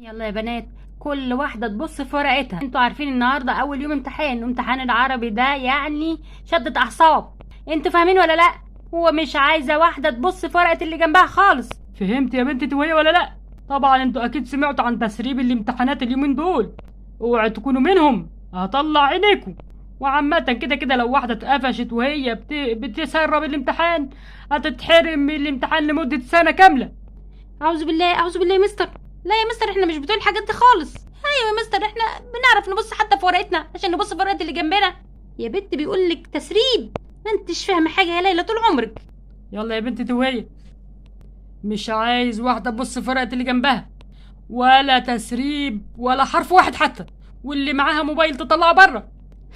يلا يا بنات، كل واحدة تبص في ورقتها. انتوا عارفين النهاردة اول يوم امتحان، وامتحان العربي ده يعني شدة اعصاب. انتوا فاهمين ولا لا؟ هو مش عايزة واحدة تبص في ورقة اللي جنبها خالص. فهمت يا بنتي توهية ولا لا؟ طبعا انتوا اكيد سمعتوا عن تسريب الامتحانات اليومين دول. اوعوا تكونوا منهم، هطلع عينيكم. وعامة كده كده لو واحدة اتقفشت وهي بتسرب الامتحان هتتحرم من الامتحان لمدة سنة كاملة. اعوذ بالله اعوذ بالله يا مستر. لا يا مستر، احنا مش بتوع الحاجات دي خالص. ايوه يا مستر، احنا بنعرف نبص حتى في ورقتنا عشان نبص في ورقة اللي جنبنا. يا بنت بيقولك تسريب، ما انتش فاهمة حاجة يا ليلى طول عمرك. يلا يا بنتي توهية، مش عايز واحدة تبص في ورقة اللي جنبها، ولا تسريب ولا حرف واحد حتى. واللي معاها موبايل تطلعه بره.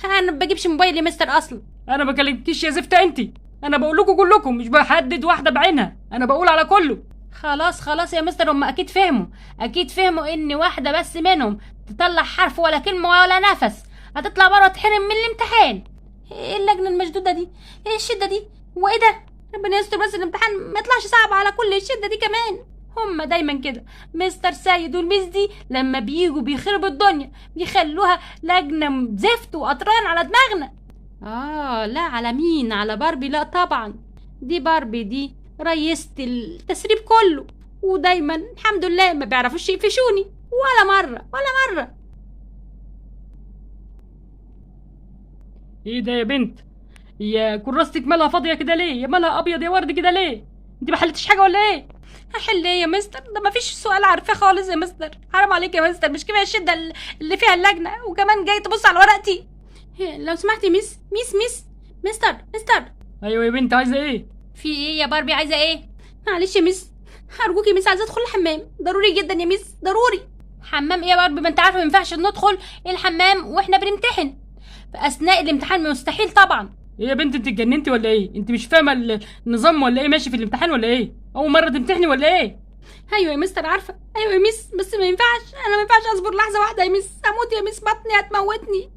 انا ما بجيبش موبايل يا مستر اصلا. انا ما كلمتكيش يا زفتة انتي، انا بقول لكم كلكم، مش بحدد واحدة بعينها، انا بقول على كله. خلاص خلاص يا مستر، هم اكيد فهموا. اكيد فهموا ان واحده بس منهم تطلع حرف ولا كلمه ولا نفس هتطلع بره تحرم من الامتحان. ايه اللجنه المشدوده دي؟ ايه الشده دي؟ وايه ده؟ ربنا يستر بس الامتحان ما يطلعش صعب على كل الشده دي كمان. هم دايما كده، مستر سيد والميس دي لما بيجوا بيخربوا الدنيا، بيخلوها لجنه زفت وقطران على دماغنا. لا، على مين؟ على باربي؟ لا طبعا، دي باربي دي ريست التسريب كله، ودايما الحمد لله ما بيعرفوش يقفشوني ولا مرة ولا مرة. ايه ده يا بنت؟ يا كراستك مالها فاضية كده ليه؟ يا مالها ابيض يا ورد كده ليه؟ انت ما حلتش حاجة ولا ايه؟ هحل ايه يا مستر؟ ده ما فيش سؤال عارفاه خالص يا مستر. حرام عليك يا مستر، مش كفايه الشده اللي فيها اللجنه وكمان جاي تبص على ورقتي؟ لو سمحتي ميس مستر. ايوه يا بنت، عايزة ايه؟ في ايه يا باربي؟ عايزه ايه؟ معلش يا ميس، ارجوكي يا ميس، عايزه ادخل الحمام ضروري جدا يا ميس، ضروري. حمام ايه يا باربي؟ ما انت عارفه ما ينفعش ندخل الحمام واحنا بنمتحن، في اثناء الامتحان مستحيل طبعا. ايه يا بنت، انت اتجننتي ولا ايه؟ انت مش فاهمة النظام ولا ايه ماشي في الامتحان ولا ايه؟ اول مرة تمتحني ولا ايه؟ ايوه يا مستر عارفه، ايوه يا ميس، بس ما ينفعش، انا ما ينفعش اصبر لحظه واحده يا ميس، هموت يا ميس، بطني هتموتني.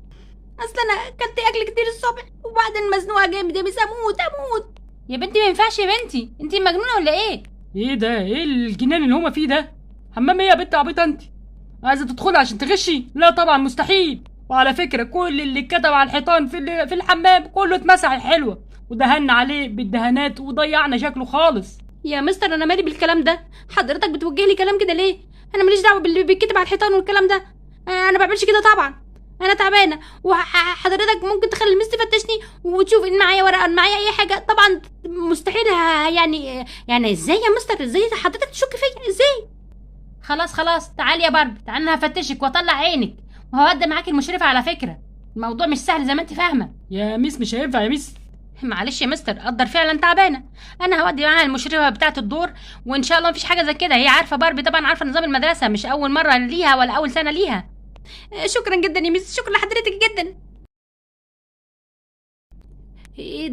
اصل انا اكلت اكل كتير الصبح وبعدين مزنوقه جامد يا ميس، اموت. يا بنتي ما ينفعش يا بنتي، انت مجنونه ولا ايه؟ ايه ده؟ ايه الجنان اللي هما فيه ده؟ حمام ايه يا بنت عبيطة انت؟ عايزة تدخلي عشان تغشي؟ لا طبعا مستحيل. وعلى فكرة كل اللي اتكتب على الحيطان في الحمام كله اتمسح حلوة، ودهنا عليه بالدهانات وضيعنا شكله خالص. يا مستر انا مالي بالكلام ده؟ حضرتك بتوجه لي كلام كده ليه؟ انا ماليش دعوه باللي بيتكتب على الحيطان والكلام ده، انا ما بعملش كده طبعا. انا تعبانه، وحضرتك ممكن تخلي المس تفتشني وتشوف ان معايا ورقه، ان معايا اي حاجه. طبعا مستحيل يعني ازاي يا مستر؟ ازاي حضرتك تشك فيا؟ ازاي؟ خلاص تعالي يا باربي، تعالي انا هفتشك واطلع عينك، وهودي معاكي المشرفه. على فكره الموضوع مش سهل زي ما انت فاهمه. يا ميس مش هينفع يا ميس. معلش يا مستر، قدر فعلا تعبانه، انا هودي معاها المشرفه بتاعه الدور، وان شاء الله مفيش حاجه زي كده. هي عارفه باربي طبعا، عارفه نظام المدرسه، مش اول مره ليها ولا اول سنه ليها. شكرا جدا يا ميس، شكرا لحضرتك جدا. ايه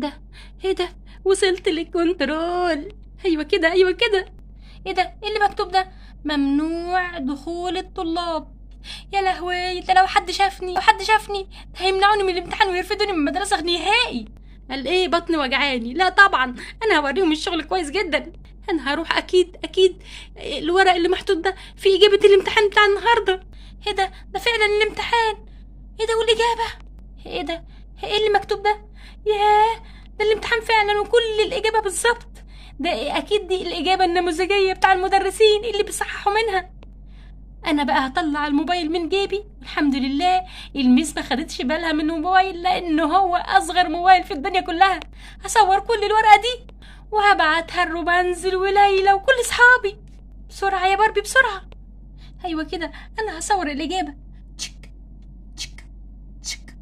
ده؟ وصلت للكنترول. ايوه كده ايه ده؟ ايه اللي مكتوب ده؟ ممنوع دخول الطلاب. يا لهوي، ده لو حد شافني هيمنعوني من الامتحان ويرفدوني من المدرسه نهائي. قال ايه؟ بطني وجعاني؟ لا طبعا، انا هوريهم الشغل كويس جدا. انا هروح اكيد. الورق اللي محطوط ده في اجابه الامتحان بتاع النهارده. ايه ده فعلا الامتحان. ايه ده والاجابه؟ ايه ده؟ ايه اللي مكتوب ده؟ ياه، ده الامتحان فعلا وكل الاجابه بالظبط. ده اكيد دي الاجابه النموذجيه بتاع المدرسين اللي بيصححوا منها. انا بقى هطلع الموبايل من جيبي، الحمد لله الميس ما خدتش بالها من الموبايل لانه هو اصغر موبايل في الدنيا كلها. هصور كل الورقه دي وهبعتها الرومانزل وليلى وكل اصحابي. بسرعه يا باربي بسرعه. ايوه كده، انا هصور الاجابه. تشك تشك تشك.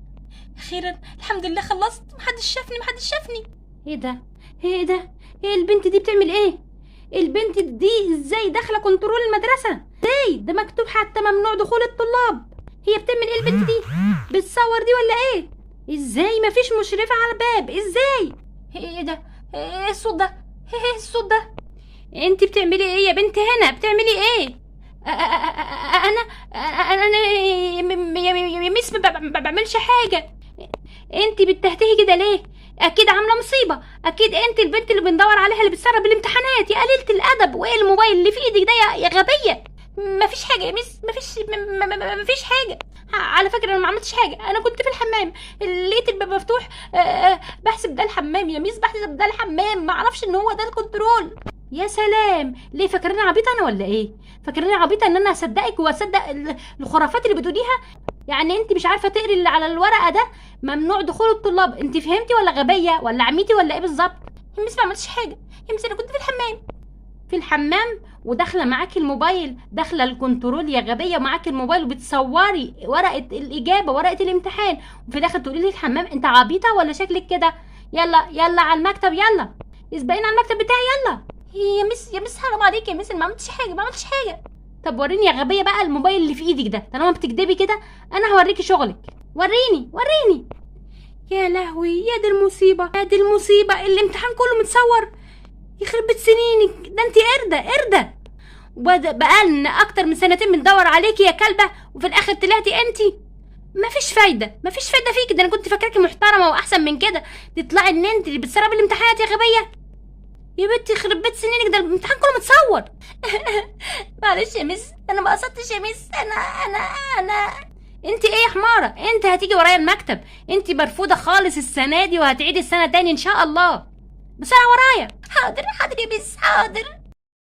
اخيرا الحمد لله خلصت، محدش شافني. ايه ده؟ ايه البنت دي بتعمل ايه؟ البنت دي ازاي داخله كنترول المدرسه؟ ازاي؟ ده مكتوب حتى ممنوع دخول الطلاب. هي بتعمل ايه البنت دي؟ بتصور دي ولا ايه؟ ازاي مفيش مشرفه على الباب؟ ازاي؟ ايه ده؟ ايه الصوت ده؟ ايه الصوت ده؟ انت بتعملي ايه يا بنت هنا؟ بتعملي ايه؟ انا يا ميس ما بعملش حاجه. انت بتهتهي كده ليه؟ اكيد عامله مصيبه، اكيد انت البنت اللي بندور عليها اللي بتسرب الامتحانات. يا قليله الادب، وايه الموبايل اللي في ايدك ده يا غبيه؟ مفيش حاجه يا ميس، مفيش حاجه. على فكره انا ما عملتش حاجه، انا كنت في الحمام لقيت الباب مفتوح. بحسب ده الحمام يا ميس، بحسب ده الحمام، ما اعرفش ان هو ده الكنترول. يا سلام، ليه فاكراني عبيطه انا ولا ايه؟ فاكراني عبيطه ان انا اصدقك واصدق الخرافات اللي بتقوليها؟ يعني انت مش عارفه تقري اللي على الورقه ده؟ ممنوع دخول الطلاب. انت فهمتي ولا غبيه ولا عميتي ولا ايه بالظبط؟ يا ميس ما عملتش حاجه يا ميس، انا كنت في الحمام. في الحمام وداخله معاكي الموبايل، داخله الكنترول يا غبيه معاكي الموبايل وبتصوري ورقه الاجابه، ورقه الامتحان، وفي الاخر تقولي لي الحمام؟ انت عبيطه ولا شكلك كده؟ يلا يلا على المكتب، يلا اسبقيني على المكتب بتاعي يلا. يا مس حرام عليكي يا مس، ما عملتش حاجه. طب وريني يا غبيه بقى الموبايل اللي في ايدك ده، طالما بتكدبي كده انا هوريكي شغلك. وريني. يا لهوي، يا دي المصيبه، الامتحان كله متصور. يخرب بيت سنينك، ده انت قردة. بقالنا اكتر من 2 سنين بندور عليكي يا كلبة، وفي الاخر طلعتي انت. مفيش فايدة فيك، ده انا كنت فاكراكي محترمة واحسن من كده، تطلعي ان انت اللي بتسربي الامتحانات يا غبية. يا بنتي يخرب بيت سنينك، ده الامتحان كله متصور. معلش يا مس، انا ما قصدتش يا مس، انا انت ايه يا حمارة؟ انت هتيجي ورايا المكتب، انت مرفوضة خالص السنة دي، وهتعيدي السنة تاني ان شاء الله. بسرعة ورايا. حاضر يا مس، حاضر.